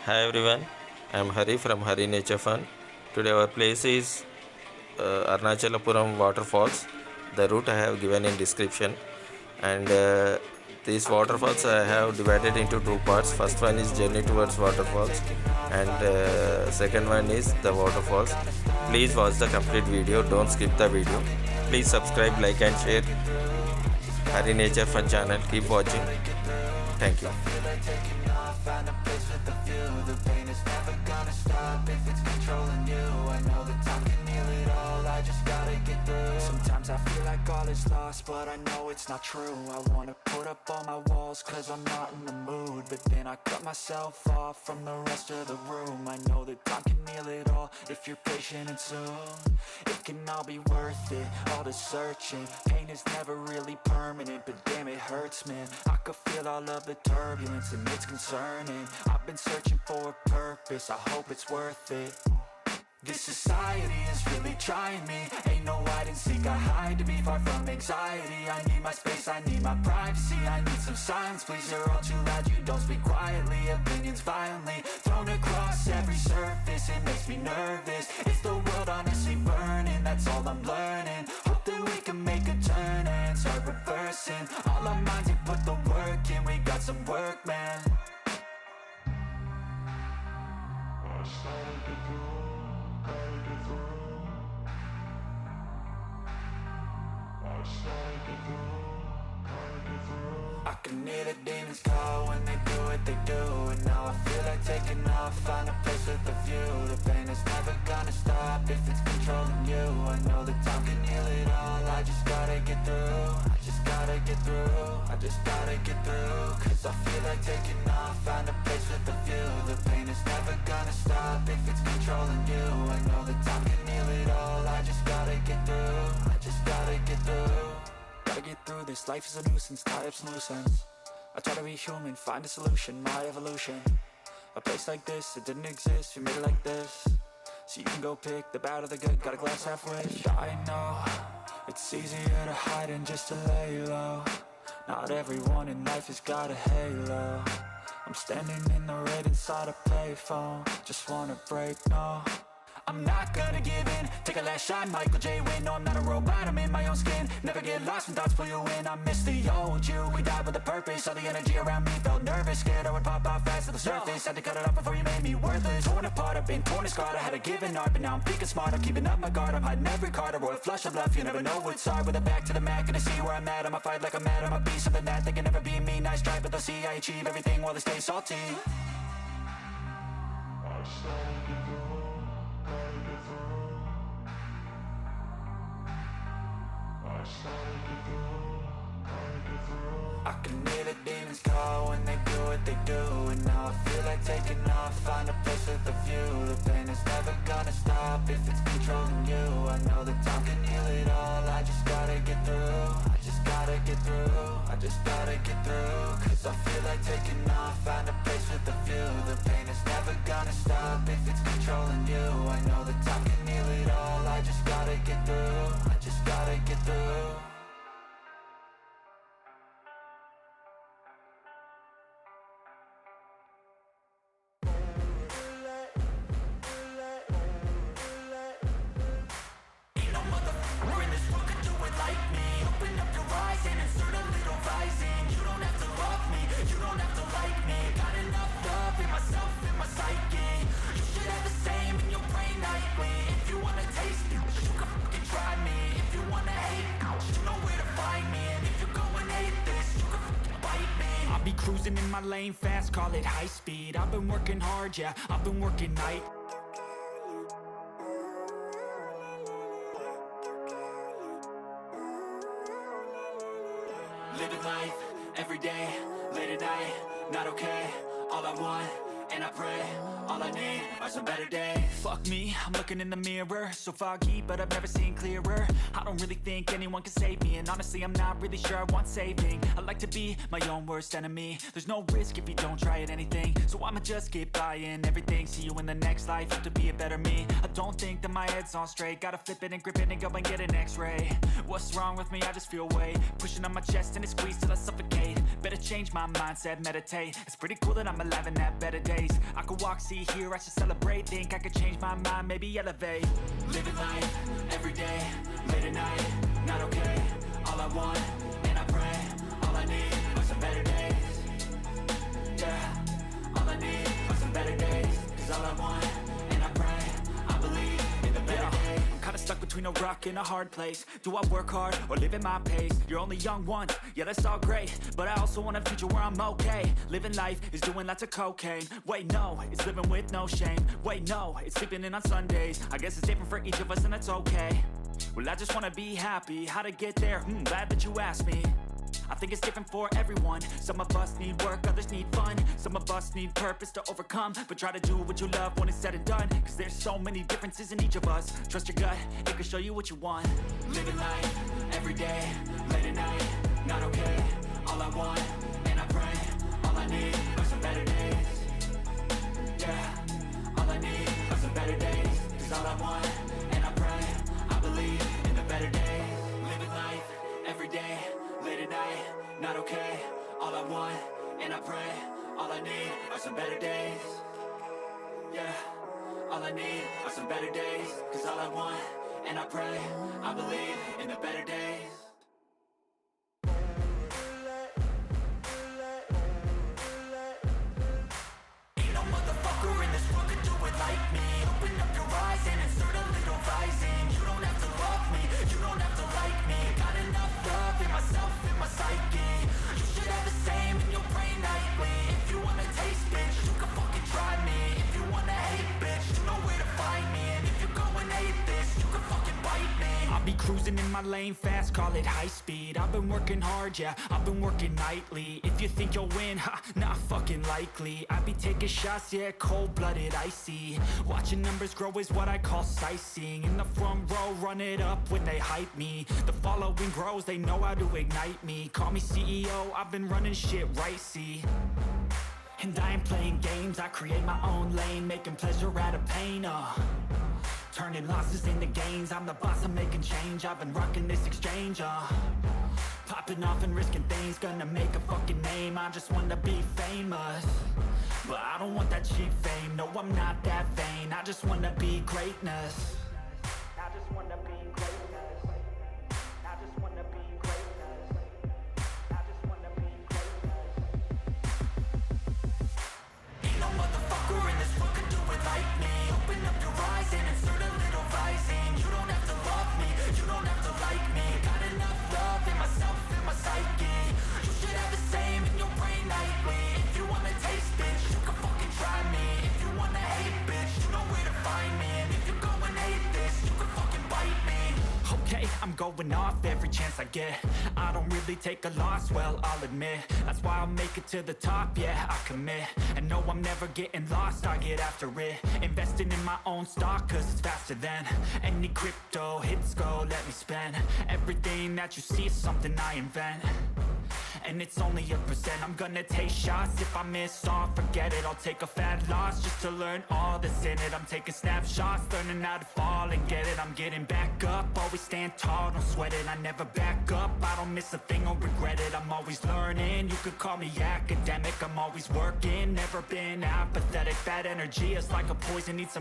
Hi everyone, I am Hari from Hari Nature Fun. Today our place is Arunachalapuram Waterfalls. The route I have given in description, and these waterfalls I have divided into two parts. First one is journey towards waterfalls, and second one is the waterfalls. Please watch the complete video. Don't skip the video. Please subscribe, like, and share Hari Nature Fun channel. Keep watching. Thank you. Find a place with a view. The pain is never gonna stop if it's controlling you. I know that time can heal it all, I just gotta get through. Sometimes I feel like all is lost, but I know it's not true. I wanna put up all my walls cause I'm not in the mood, but then I cut myself off from the rest of the room. I know that time can heal it all if you're patient and soon it can all be worth it, all the searching. Pain is never really permanent, but damn it hurts, man. I could feel all of the turbulence and it's concerning. I've been searching for a purpose, I hope it's worth it. This society is really trying me. Ain't no hide and seek, I hide to be far from anxiety. I need my space, I need my privacy. I need some silence, please, you're all too loud. You don't speak quietly, opinions violently thrown across every surface. It makes me nervous, is the world honestly burning? That's all I'm learning. Hope that we can make a turn and start reversing all our minds and put the work in. We got some work, man. I can hear the demons call when they do what they do. And now I feel like taking off, find a place with a view. The pain is never gonna stop if it's controlling you. I know that time can heal it all, I just gotta get through. I just gotta get through, I just gotta get through. Cause I feel like taking off, find a place with a view. The pain is never gonna stop if it's controlling you. I know that time can heal it all, I just gotta get through. I just gotta get through. Gotta get through this, life is a nuisance, tie up some loose ends. I try to be human, find a solution, my evolution. A place like this, it didn't exist, we made it like this. So you can go pick the bad or the good, got a glass half wish. I know, it's easier to hide than just to lay low. Not everyone in life has got a halo. I'm standing in the red inside a payphone, just wanna break, no. I'm not gonna give in, take a last shot, Michael J. Win. No, I'm not a robot, I'm in my own skin. Never get lost when thoughts pull you in. I miss the old you, we died with a purpose. All the energy around me felt nervous, scared I would pop out fast to the surface. Had to cut it off before you made me worthless. Torn apart, I've been torn and scarred. I had a given art, but now I'm thinking smart. I'm keeping up my guard, I'm hiding every card. A royal flush of love, you never know what's hard. With a back to the mat, gonna see where I'm at. I'ma fight like I'm mad, I'ma be something that they can never be me. Nice try, but they'll see I achieve everything while they stay salty. I can hear the demons call when they do what they do. And now I feel like taking off, find a place with a view. The pain is never gonna stop if it's controlling you. I know that time can heal it all, I just gotta get through. I just gotta get through, I just gotta get through. Cause I feel like taking off, find a place with a view. The pain is never gonna stop if it's controlling you. I know that time can heal it all, I just gotta get through. I just gotta get through. Be cruising in my lane fast, call it high speed. I've been working hard, yeah, I've been working night. Living life, every day, late at night, not okay. All I want, and I pray, all I need are some better days. Fuck me, I'm looking in the mirror, so foggy, but I've never seen clearer. I don't really think anyone can save me, and honestly I'm not really sure I want saving. I like to be my own worst enemy. There's no risk if you don't try at anything, so I'ma just keep buying everything. See you in the next life, have to be a better me. I don't think that my head's on straight, gotta flip it and grip it and go and get an x-ray. What's wrong with me? I just feel weight pushing on my chest and it squeezes till I suffocate. Better change my mindset, meditate. It's pretty cool that I'm alive and have better days. days. I could walk, see, hear, I should celebrate. Think I could change my mind, maybe elevate. Living life, everyday, late at night, not okay. All I want, and I pray, all I need are some better days. Yeah, all I need are some better days. Cause all I want, and I pray, I believe in the better days. I'm kinda stuck between a rock and a hard place. Do I work hard or live at my pace? You're only young once, yeah that's all great, but I also want a future where I'm okay. Living life is doing lots of cocaine. Wait no, it's living with no shame. Wait no, it's sleeping in on Sundays. I guess it's different for each of us and that's okay. Well I just wanna be happy, how to get there? Glad that you asked me. I think it's different for everyone. Some of us need work, others need fun. Some of us need purpose to overcome. But try to do what you love when it's said and done. Cause there's so many differences in each of us. Trust your gut, it can show you what you want. Living life, everyday, late at night, not okay. All I want, and I pray, all I need are some better days. Yeah, all I need are some better days. Cause all I want, and I pray, I believe in the better days. Living life, everyday, late at night, not okay. All I want, and I pray, all I need are some better days. Yeah, all I need are some better days. Cause all I want, and I pray, I believe in the better days. Ain't no motherfucker in this world could do it like me. Open up your eyes and insert a little rising. You don't have to love me, you don't have to like me. Got enough love in myself, in my psyche. You should have the same in your brain nightly. If you wanna taste, bitch, you can fucking try me. If you wanna hate, bitch, you know where to find me. And if you're going hate this, you can fucking bite me. I'll be cruising in my lane fast, call it high speed. I've been working hard, yeah, I've been working nightly. If you think you'll win, ha, not fucking likely. I be taking shots, yeah, cold-blooded, icy. Watching numbers grow is what I call sightseeing. In the front row, run it up when they hype me. The following grows, they know how to ignite me. Call me CEO, I've been running shit right, see. And I ain't playing games, I create my own lane. Making pleasure out of pain, turning losses into gains. I'm the boss, I'm making change. I've been rocking this exchange, popping off and risking things. Gonna make a fucking name, I just wanna be famous. But I don't want that cheap fame, no I'm not that vain. I just wanna be greatness. I just wanna be greatness. I just wanna be greatness. I just wanna be greatness. Ain't no motherfucker in this world could do it like me. Open up your eyes and insert a little rising. You don't have to love me, you don't have to like me. Got enough love in myself, in my psyche. You should have the same in your brain nightly. If you wanna taste, bitch, you can fucking try me. If you wanna hate, bitch, you know where to find me. And if you're going hate this, you can fucking bite me. Okay, I'm going off every chance I get. I don't really take a loss, well, I'll admit. That's why I'll make it to the top, yeah, I commit. And no, I'm never getting lost, I get after it. Investing in my own stock, cause it's faster than any crypto hits go, let me spend. Everything that you see is something I invent. And it's only a percent. I'm gonna take shots. If I miss all, forget it. I'll take a fat loss just to learn all that's in it. I'm taking snapshots, learning how to fall and get it. I'm getting back up, always stand tall, don't sweat it. I never back up, I don't miss a thing or regret it. I'm always learning, you could call me academic. I'm always working, never been apathetic. That energy is like a poison, need some